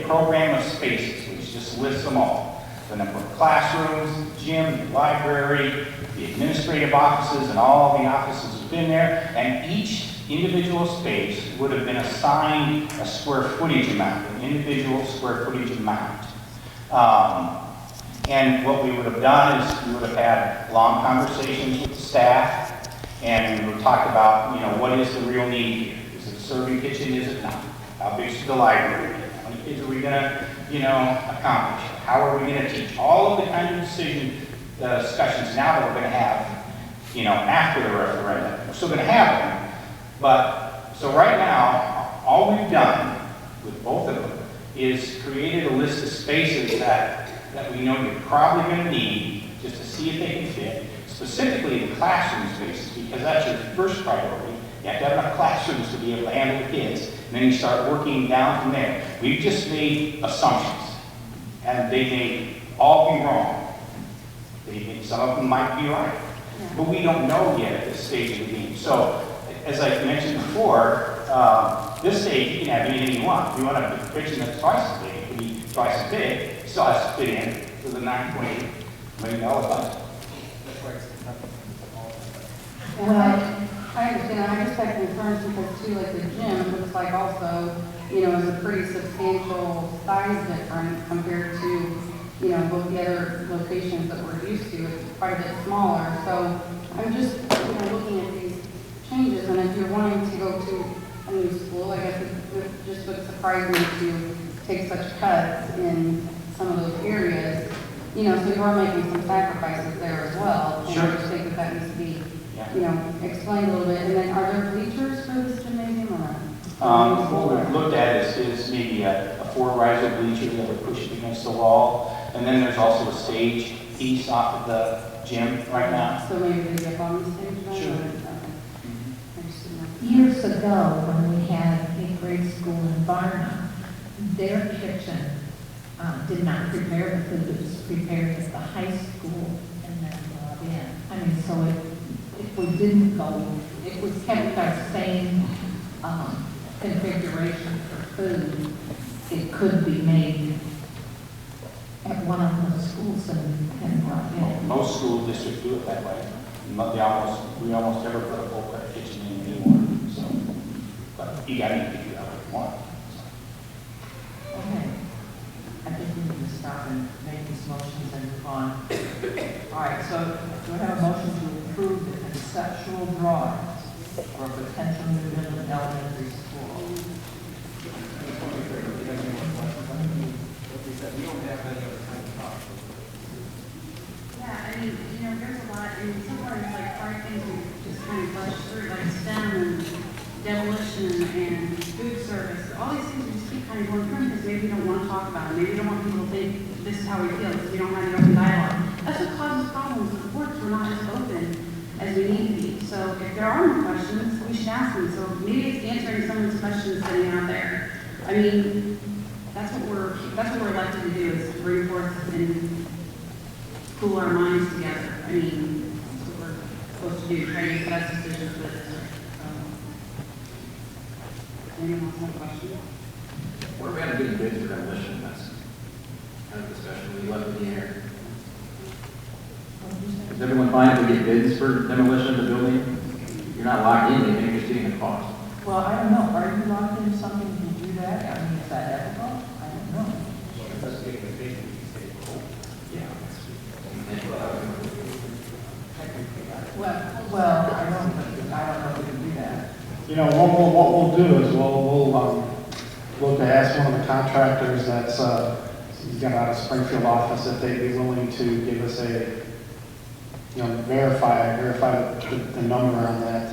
program of spaces, which just lists them all. The number of classrooms, the gym, the library, the administrative offices, and all the offices within there, and each individual space would have been assigned a square footage amount, an individual square footage amount. And what we would have done is we would have had long conversations with the staff, and we would have talked about, you know, what is the real need here? Is it a serving kitchen? Is it not? How big is the library? How many kids are we going to, you know, accomplish? How are we going to teach? All of the kind of discussions now that we're going to have, you know, after the referendum. We're still going to have them, but so right now, all we've done with both of them is created a list of spaces that we know you're probably going to need just to see if they can fit, specifically the classroom spaces, because that's your first priority. You have to have enough classrooms to be able to handle the kids, and then you start working down from there. We've just made assumptions, and they may all be wrong. Some of them might be right, but we don't know yet at this stage of the game. So, as I mentioned before, this stage you can have anything you want. If you want a kitchen that's twice as big, it can be twice as big. It still has to fit in to the $9.8 million budget. Well, I understand. I just had concerns because too, like the gym looks like also, you know, is a pretty substantial size difference compared to, you know, both the other locations that we're used to. It's quite a bit smaller. So I'm just, you know, looking at these changes, and if you're wanting to go to a new school, I guess it just would surprise me to take such cuts in some of those areas. You know, so you are making some sacrifices there as well. And Sure. I just think that needs to be, you know, explained a little bit. And then are there bleachers for this gymnasium or not? What we've looked at is maybe a 4-riser bleacher that would push it against the wall. And then there's also a stage piece off of the gym right now. So maybe they get on the stage then? Sure. Years ago, when we had a grade school in Varna, their kitchen did not prepare the food. It was prepared at the high school and then brought in. I mean, so if we didn't go, it was kept our same configuration for food. It could be made at one of the schools and brought in. Most school districts do it that way. We almost never put a full credit kitchen in anymore. So, but you got to do that if you want. Okay. I think we need to stop and make these motions and move on. All right, so do I have a motion to approve the conceptual drawings for a potential new Midland elementary school? Yeah, I mean, you know, there's a lot, and sometimes like 5 things we just kind of brush through, like STEM and demolition and food service. All these things we just keep kind of going through because maybe we don't want to talk about it. Maybe we don't want people to think this is how we feel because we don't have an open dialogue. That's what causes problems with the courts. We're not as open as we need to be. So if there are more questions, we should ask them. So maybe it's answering some of these questions sitting out there. I mean, that's what we're elected to do, is to bring forth and cool our minds together. I mean, that's what we're supposed to do, try to make the best decisions for the district. Anyone else have a question? What are we having good bids for demolition? That's kind of discussion we left in the air. Is everyone fine if we get bids for demolition of the building? You're not locked in anything, you're just getting a cost. Well, I don't know. Are you locked into something to do that? I mean, is that ethical? I don't know. Well, I don't know if we can do that. You know, what we'll do is we'll look to ask one of the contractors that's he's got out of Springfield office if they'd be willing to give us a, you know, verify the number on that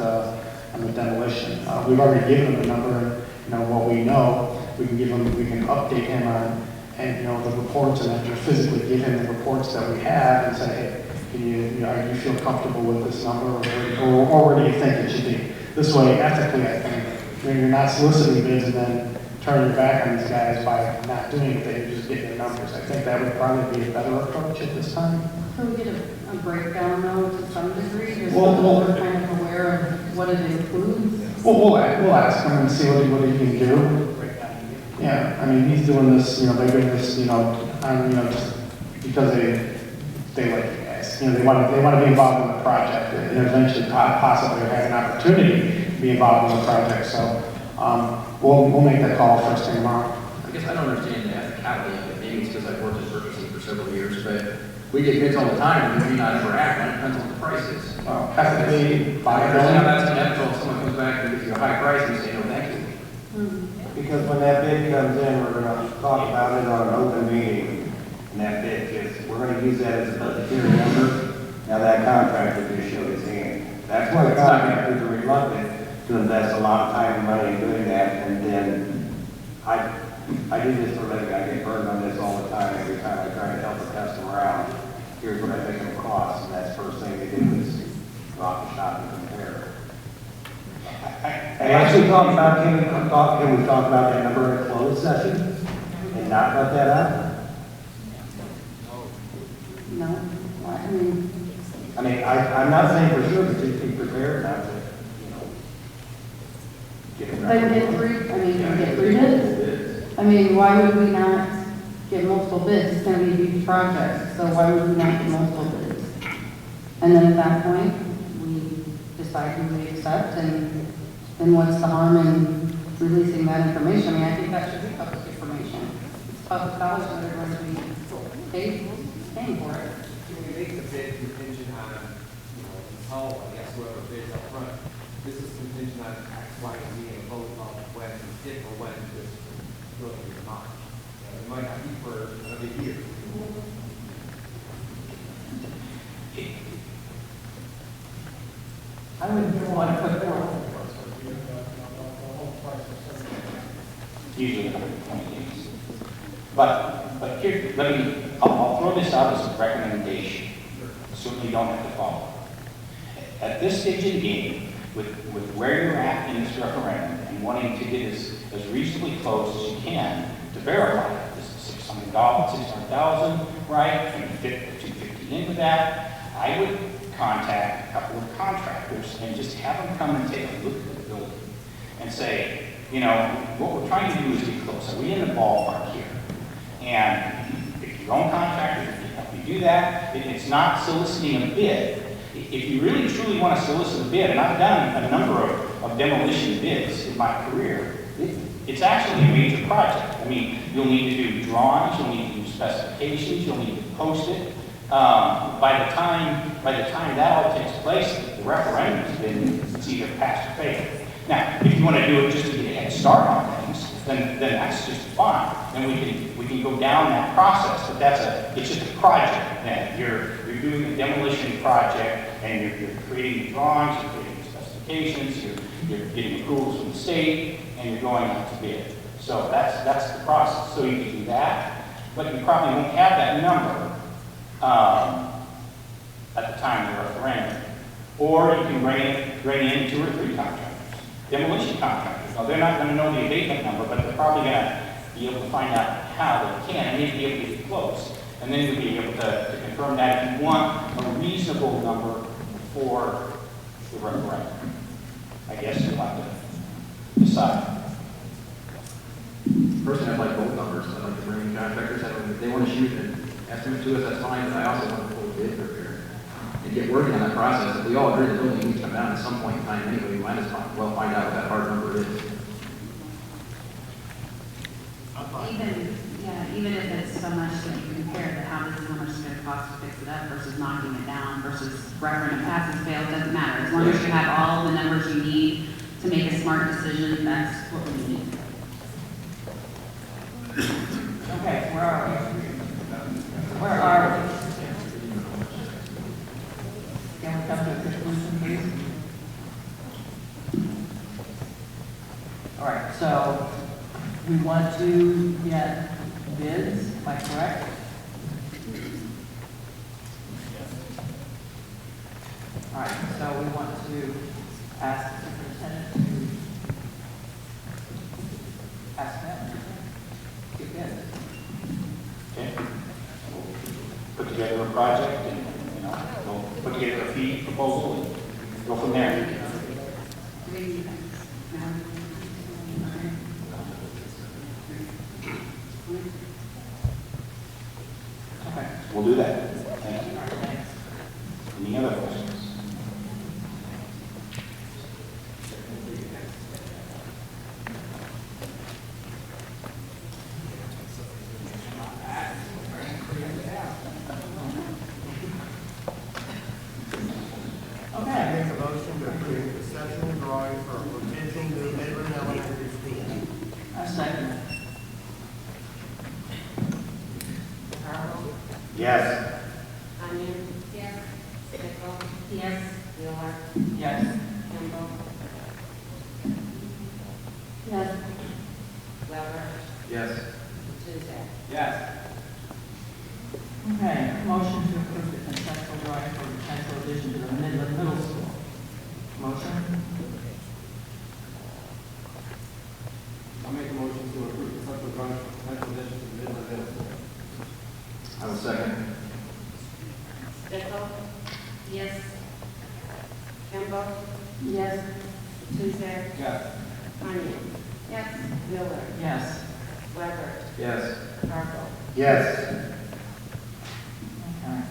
on the demolition. We've already given them the number, and you know what we know. We can update him on, and you know, the reports, and then just physically give him the reports that we have and say, hey, can you know, you feel comfortable with this number, or where do you think it should be? This way, ethically, I think, when you're not soliciting bids and then turning your back on these guys by not doing anything, you're just getting the numbers. I think that would probably be a better approach at this time. Can we get a breakdown though to some degree, just Well, so we're kind of aware of what it includes? Well, we'll ask him and see what he can do. Yeah, I mean, he's doing this, they're doing this, just because they like you guys. They want to be involved in the project and eventually possibly have an opportunity to be involved in the project. So, we'll make that call first thing tomorrow. I guess I don't understand the ethicality of it. Maybe it's because I've worked in purchasing for several years, but we get bids all the time and we may not ever act. It depends on what the price is. Well, ethically, I understand how that's unethical if someone comes back and gives you a high price and you say, no, thank you. Because when that bid comes in, we're gonna talk about it on an open meeting, and that bid is, we're gonna use that as a budgetary number. Now that contractor just showed his hand. That's why the contractors are reluctant to invest a lot of time and money in doing that, and then I do this for a living. I get burned on this all the time. Every time I try to help a customer out, here's what I think it costs, and that's the first thing they do is go out the shop and compare. And actually talk about, can we talk about that number in a closed session and not let that out? No, I mean, I'm not saying for sure, but just be prepared not to, get it Then get three bids. I mean, why would we not get multiple bids? It's gonna be a huge project, so why would we not get multiple bids? And then at that point, we decide who we accept, and then what's the harm in releasing that information? I mean, I think that should be public information. It's public knowledge that they're going to be paying for it. Can we make the bid contingent on, how, I guess, whoever bids up front, this is contingent on X, Y, and Z, and vote on when, if or when this building is not. It might not be for another year. I wouldn't want to put forward. Usually 120 days. But here, I'll throw this out as a recommendation. Certainly don't have to follow. At this stage of the game, with where you're at in this referendum and wanting to get as reasonably close as you can to verify that this is $600,000, right? Can you fit the 250 into that? I would contact a couple of contractors and just have them come and take a look at the building and say, what we're trying to do is get close. Are we in the ballpark here? And if your own contractor, if you help you do that, it's not soliciting a bid. If you really truly want to solicit a bid, and I've done a number of demolition bids in my career, it's actually a major project. I mean, you'll need to do drawings, you'll need to do specifications, you'll need to post it. By the time that all takes place, the referendum has been, it's either passed or failed. Now, if you want to do it just to get a head start on things, then that's just fine. Then we can go down that process. But it's just a project. Then you're doing a demolition project, and you're creating the drawings, you're creating the specifications, you're getting approvals from the state, and you're going out to bid. So that's the process. So you can do that, but you probably won't have that number at the time of the referendum. Or you can bring in 2 or 3 contractors, demolition contractors. Now, they're not going to know the abatement number, but they're probably going to be able to find out how they can, and maybe be able to get close. And then you'll be able to confirm that if you want a reasonable number for the referendum. I guess you'll have to decide. Personally, I'd like both numbers. I'd like to bring in contractors. If they want to shoot an estimate to us, that's fine, but I also want to pull a bid prepared and get working on that process. If we all agree the building needs to come down at some point in time anyway, we might as well find out what that hard number is. Even if it's so much that you compare that how much it's going to cost to fix it up versus knocking it down versus referendum passes, fails, doesn't matter. As long as you have all the numbers you need to make a smart decision, that's what we need. Okay, where are we? Where are we? Can we come to a conclusion, please? All right, so we want to get bids, am I correct? All right, so we want to ask the superintendent to ask them to get bids. Okay? We'll put together a project and, we'll put together a fee proposal and go from there. Okay. We'll do that. Thank you. All right, thanks. Any other questions? Okay. Make a motion to approve the conceptual drawing for a potential new Midland Elementary School. I second it. Yes. Onion. Yes. Pickle. Yes. Miller. Yes. Kimball. Yes. Weber. Yes. Tuesday. Yes. Okay, motion to approve the conceptual drawing for potential addition to the Midland Middle School. Motion? I'll make a motion to approve the conceptual drawing for potential addition to the Midland Middle School. I will second. Pickle. Yes. Kimball. Yes. Tuesday. Yes. Onion. Yes. Miller. Yes. Weber. Yes. Cargill. Yes. Okay.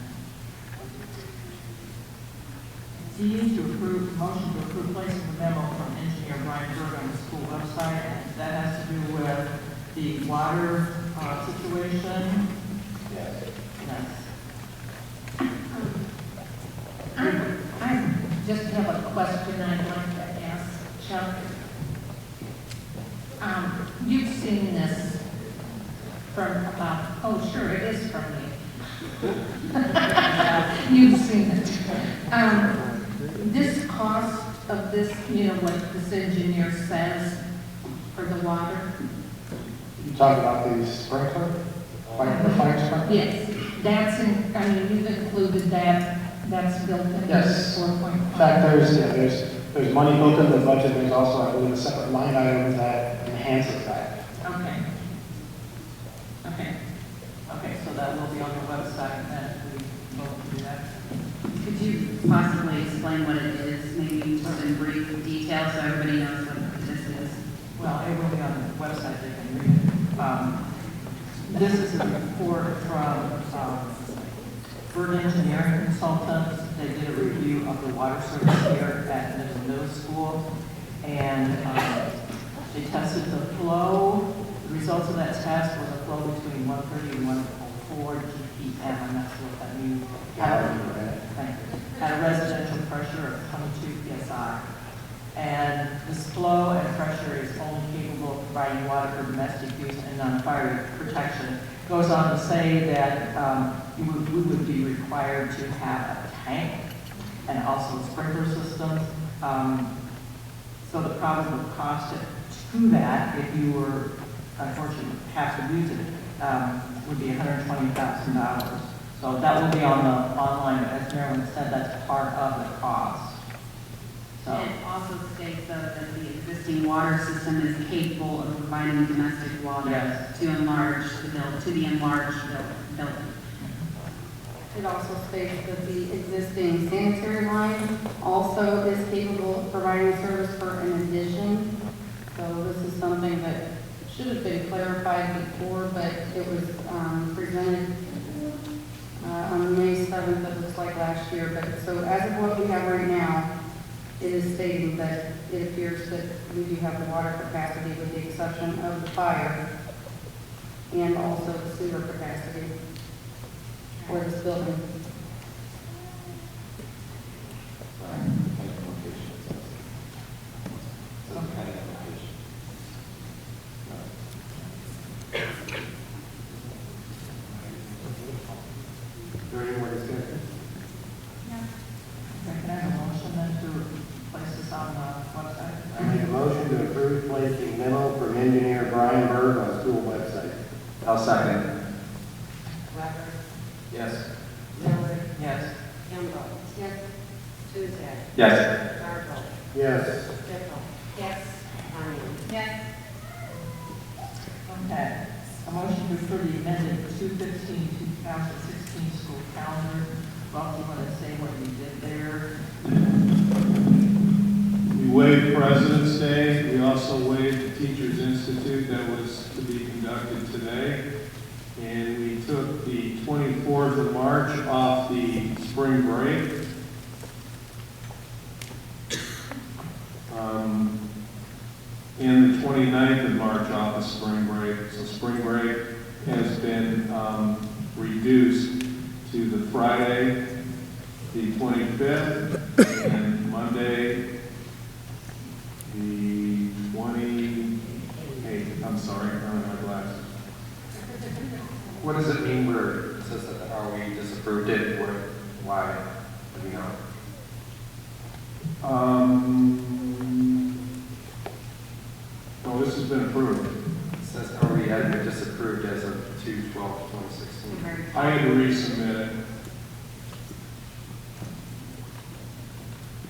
D, to approve, motion to approve placing the memo from engineer Brian Berg on the school website, and that has to do with the water situation. Yes. Yes. I just have a question I'd like to ask Chuck. You've seen this from about, oh, sure, it is from you. You've seen it. This cost of this, you know, what this engineer says for the water? You talk about the sprinkler, the fire sprinkler? Yes, that's in, I mean, you've included that, that's built into Yes. the 4.5. In fact, there's money built into the budget, there's also, I believe, a separate line item that enhances that. Okay. Okay. Okay, so that will be on the website, and we will do that. Could you possibly explain what it is, maybe just in brief detail, so everybody knows what this is? Well, it will be on the website, they can read it. This is a report from Berg Engineering Consultants. They did a review of the water service here at Midland Middle School, and they tested the flow. The results of that test was a flow between 130 and 104 GPM, and that's what that means. At a residential pressure of 22 psi. And this flow and pressure is only capable of providing water for domestic use and non-fire protection. Goes on to say that we would be required to have a tank and also sprinkler systems. So the probable cost to that, if you were unfortunately have to use it, would be $120,000. So that will be on the online, but as Marilyn said, that's part of the cost. So, It also states though that the existing water system is capable of providing domestic water Yes. to enlarge the enlarged building. It also states that the existing sanitary line also is capable of providing service for an addition. So this is something that should have been clarified before, but it was presented on May 7th, it looks like last year. But so as of what we have right now, it is stating that it appears that we do have the water capacity with the exception of the fire and also the sewer capacity for this building. Is there any more discussion? can I have a motion then to place this on the website? I make a motion to approve placing memo from engineer Brian Berg on school website. I'll second. Weber. Yes. Miller. Yes. Kimball. Yes. Tuesday. Yes. Cargill. Yes. Pickle. Yes. Onion. Yes. Okay. A motion to approve the amended 2/15/2016 school calendar. Ralph, you want to say what you did there? We We waived President's Day. We also waived the Teachers Institute that was to be conducted today. And we took the 24th of March off the spring break. And the 29th of March off the spring break. So spring break has been reduced to the Friday, the 25th, and Monday, the 28th. I'm sorry, I don't have my glasses. What does it mean where it says that, oh, we disapproved it, what, why, you know? Oh, this has been approved. It says, oh, we had it disapproved as of 2/12/2016. I had to resubmit it.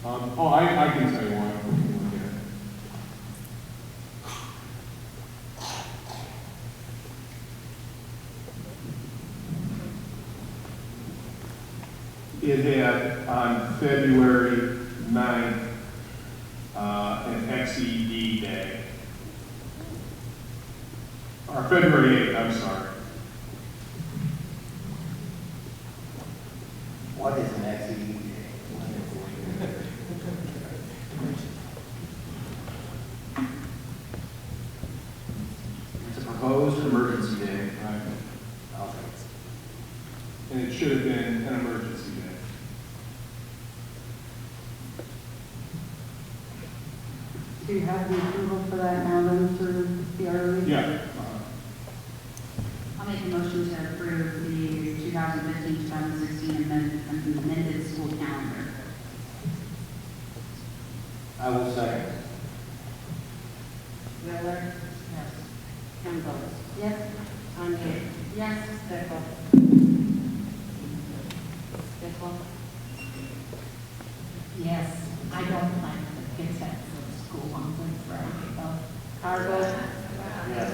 I can tell you why. We can look at it. It had on February 9th, an XED day. Or February 8th, I'm sorry. What is an XED? It's a proposed emergency day. Right. Okay. And it should have been an emergency day. Do you have the approval for that now then through the early? Yeah. I'll make a motion to approve the 2015-2016 amended school calendar. I will second. Miller? Yes. Campbell? Yes. Tanya? Yes. Stickle? Stickle? Yes, I don't like the kids at the school on Good Friday, though. Cargo? Yes.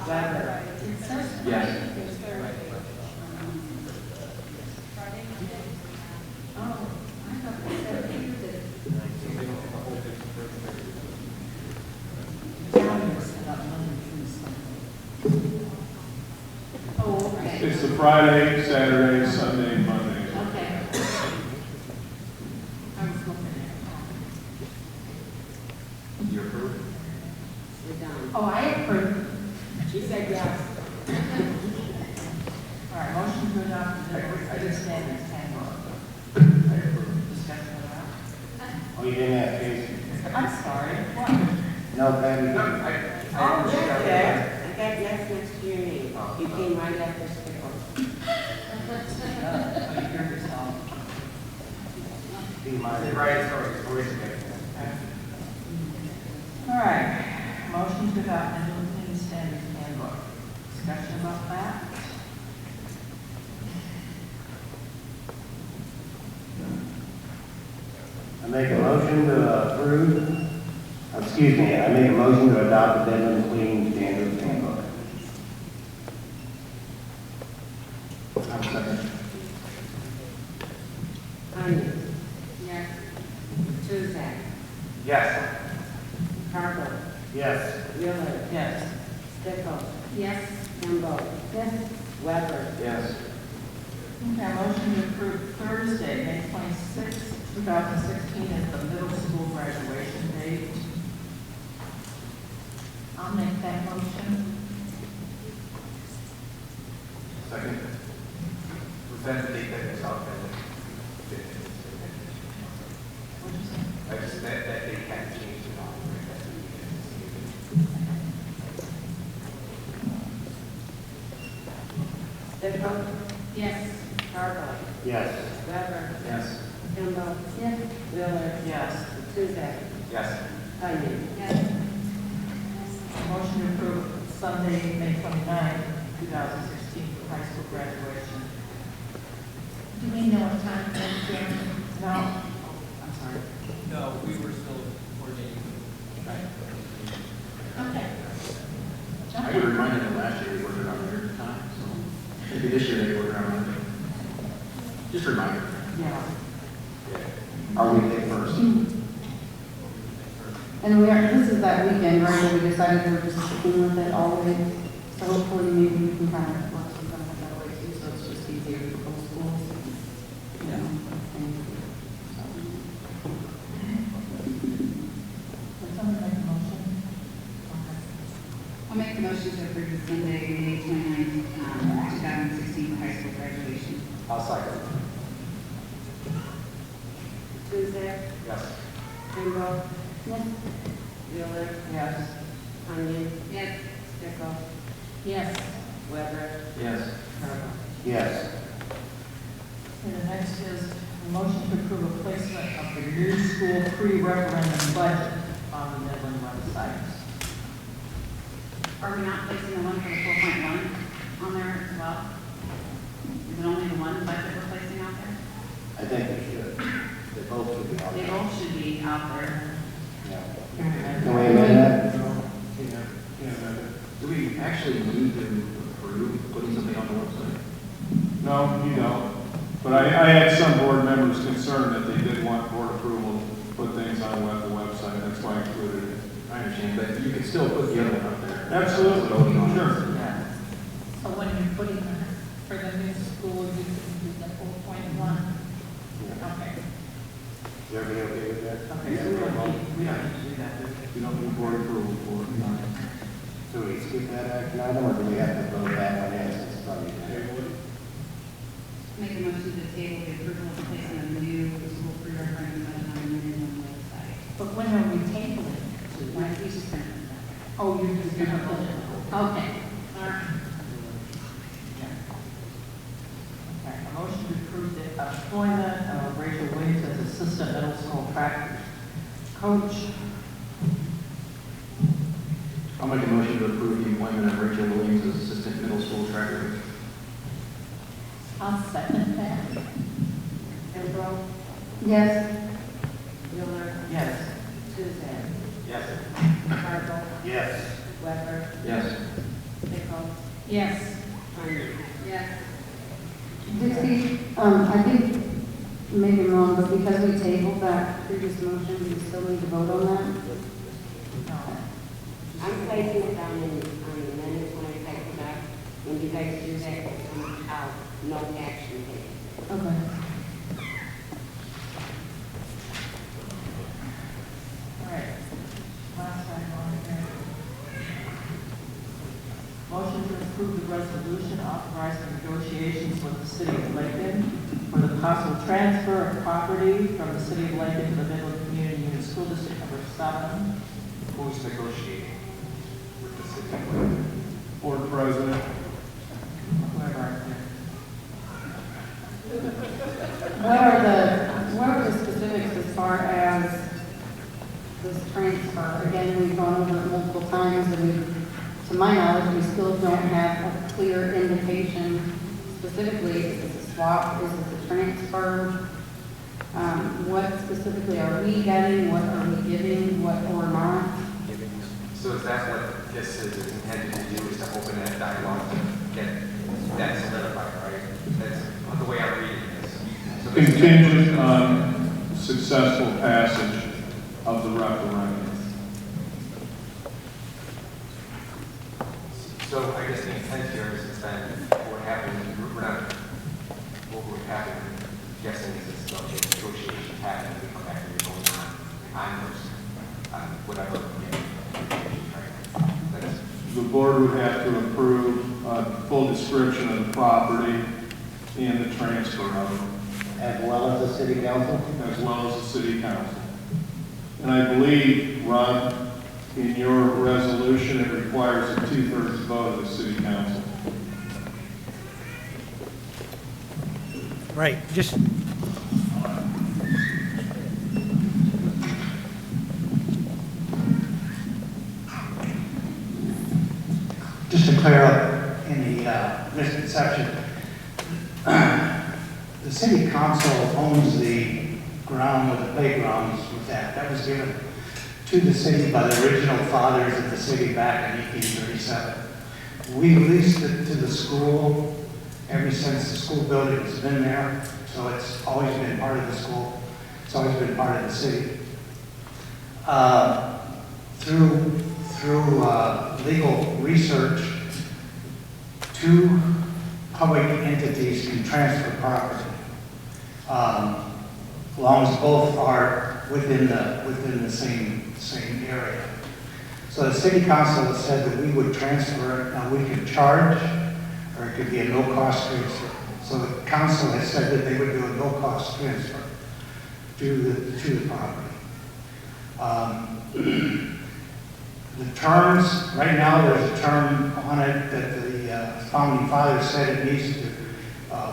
Weber? It says Yes. Oh, I thought they said Tuesday. Calendar set up Monday through Sunday. Oh, okay. It's the Friday, Saturday, Sunday, Monday. Okay. I was looking at it. You approve? We're done. Oh, I approve. She said yes. All right, motion to adopt the standards handbook. Discussion of that? Oh, you didn't have Casey? I'm sorry, what? No, Patty. No, I Oh, understand yes, that. I got yes next to your name. You came right after Stickle. Oh, you heard yourself. Be my. Right, sorry, always okay. All right, motion to adopt the Midland standards handbook. Discussion about that? I make a motion to approve, excuse me, I make a motion to adopt the Midland Clean Standards Handbook. I'm second. Tanya? Yes. Tuzak? Yes. Cargo? Yes. Miller? Yes. Stickle? Yes. Campbell? Yes. Weber? Yes. Okay, motion to approve Thursday, May 26, 2016 as the middle school graduation date. I'll make that motion. Second. Was that the date that was out there? What'd you say? I just, that date hadn't changed at all. Stickle? Yes. Cargo? Yes. Weber? Yes. Campbell? Yes. Miller? Yes. Tuzak? Yes. Tanya? Yes. Motion to approve Sunday, May 29, 2016 for high school graduation. Do we know what time that's Jan? No, I'm sorry. No, we were still coordinating. Okay. I would remind them that last year they worked around their time, so maybe this year they work around Monday. Just a reminder. Yeah. Are we there first? And this is that weekend, right, where we decided we're just sticking with it all the way. So hopefully maybe we can kind of work something like that way too, so it's just easier for both schools. You know, Would someone make a motion? I'll make the motion to approve the Sunday, May 29th, 2016 high school graduation. I'll second. Tuesday, Yes. Rainbow, Yes. Wheeler, Yes. Onion. Yes. Pickle, Yes. Weber, Yes. Carl. Yes. And the next is a motion to approve a placement of the new school pre-referendum budget on the Midland website. Are we not placing the one for the 4.1 on there as well? Is it only the one budget we're placing out there? I think we should. They both should be on They there. both should be out there. Yeah. Can we amend that? Do we actually need to approve putting something on the website? No, you don't. But I had some board members concerned that they did want board approval to put things on the website. That's why I included it. I understand, but you can still put the other one up there. Absolutely, Voting on it. sure. Yeah. So when you're putting for the new school, you can do the 4.1. Okay. Is everybody okay with that? Okay, so we don't need to do that, do we? You don't need board approval for it. Do we skip that action item, or do we have to vote that one in since it's on the agenda? Make a motion to table the approval of placing a new school pre-referendum budget on the Midland website. But when are we tabling? Why don't we just send it that Oh, you're just gonna put it. Okay. All right. Okay, a motion to approve the appointment of Rachel Williams as assistant middle school track coach. I'll make a motion to approve the appointment of Rachel Williams as assistant middle school track coach. I'll second that. Rainbow, Yes. Wheeler, Yes. Tuesday, Yes. Carl, Yes. Weber, Yes. Pickle, Yes. Onion. Yes. Dixie, I think, maybe I'm wrong, but because we tabled that previous motion, we still need to vote on that? I'm placing it down on the amendment when I type it up. When you guys do that, it comes out, no action taken. Okay. All right, last item on here. Motion to approve the resolution authorizing negotiations with the city of Lincoln for the possible transfer of property from the city of Lincoln to the Midland Community Unit School District number 7. Who's negotiating with the city of Lincoln? Board president. Whoever I'm here. What are the specifics as far as this transfer? Again, we've gone over it multiple times, and we, to my knowledge, we still don't have a clear indication specifically, is this a swap, is this a transfer? What specifically are we getting, what are we giving, what or not? So is that what this is intended to do, is to open that dialogue to get that solidified, right? That's the way I'm reading this. So this is- Contingent on successful passage of the referendum. So I guess the intent here is then what happened, we're not, what would happen, I'm guessing is this negotiation happen, we come back and we're going on whatever. That's- The board would have to approve a full description of the property and the transfer of it, As well as the city council? as well as the city council. And I believe, Ron, in your resolution, it requires a 2/3 vote of the city council. Right, just. Just to clear up any misconception, the city council owns the ground where the playgrounds was at. That was given to the city by the original fathers of the city back in 1837. We leased it to the school ever since the school building has been there, so it's always been part of the school. It's always been part of the city. through legal research, two public entities can transfer property, as long as both are within the same area. So the city council has said that we would transfer it. Now, we could charge, or it could be a no-cost transfer. So the council has said that they would do a no-cost transfer to the property. The terms, right now, there's a term on it that the founding fathers said it needs to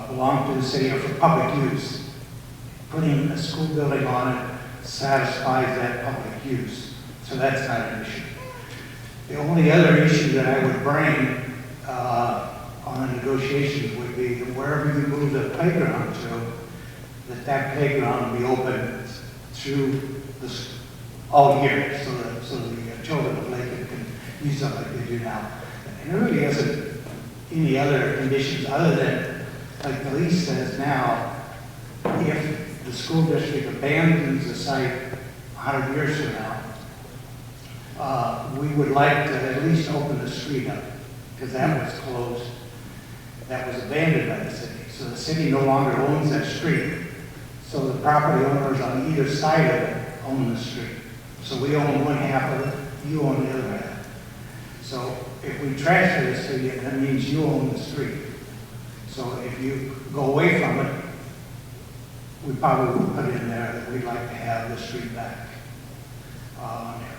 belong to the city or for public use. Putting a school building on it satisfies that public use, so that's not an issue. The only other issue that I would bring on the negotiations would be that wherever you move the playground to, that playground be open through all year, so the children of Lakeland can use it like they do now. And there really isn't any other conditions other than, like the lease says now, if the school district abandons the site 100 years from now, we would like to at least open the street up, because that was closed. That was abandoned by the city. So the city no longer owns that street. So the property owners on either side of it own the street. So we own one half of it, you own the other half. So if we transfer this to you, that means you own the street. So if you go away from it, we probably will put in there that we'd like to have the street back.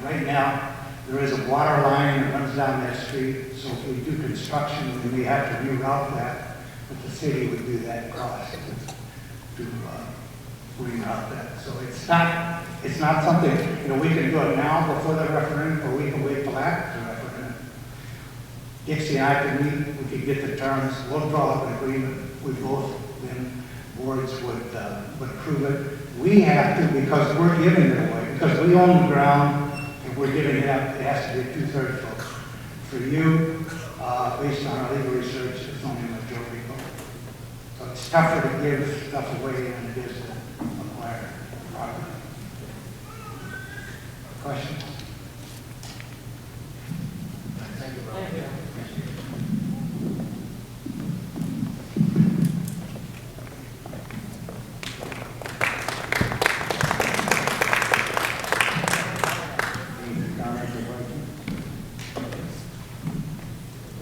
Right now, there is a water line that runs down that street, so if we do construction, we may have to reroute that, but the city would do that cost to reroute that. So it's not something, we can do it now before the referendum, or we can wait till after the referendum. Dixie and I can meet, we can get the terms, we'll draw up an agreement with both, then boards would approve it. We have to, because we're giving it away, because we own the ground, and we're giving it up, it has to be a 2/3 vote. For you, based on our legal research, it's only a majority vote. So it's tougher to give stuff away than it is to acquire property. Questions? Thank you.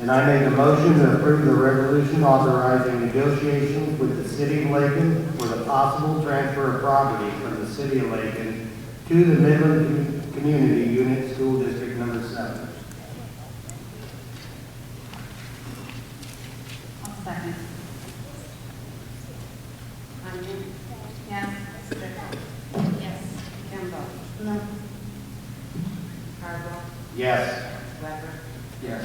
And I make a motion to approve the resolution authorizing negotiations with the city of Lakeland for the possible transfer of property from the city of Lakeland to the Midland Community Unit School District Number 7. I'll second. Onion? Yes. Strickland? Yes. Kimball? No. Cardwell? Yes. Weber? Yes.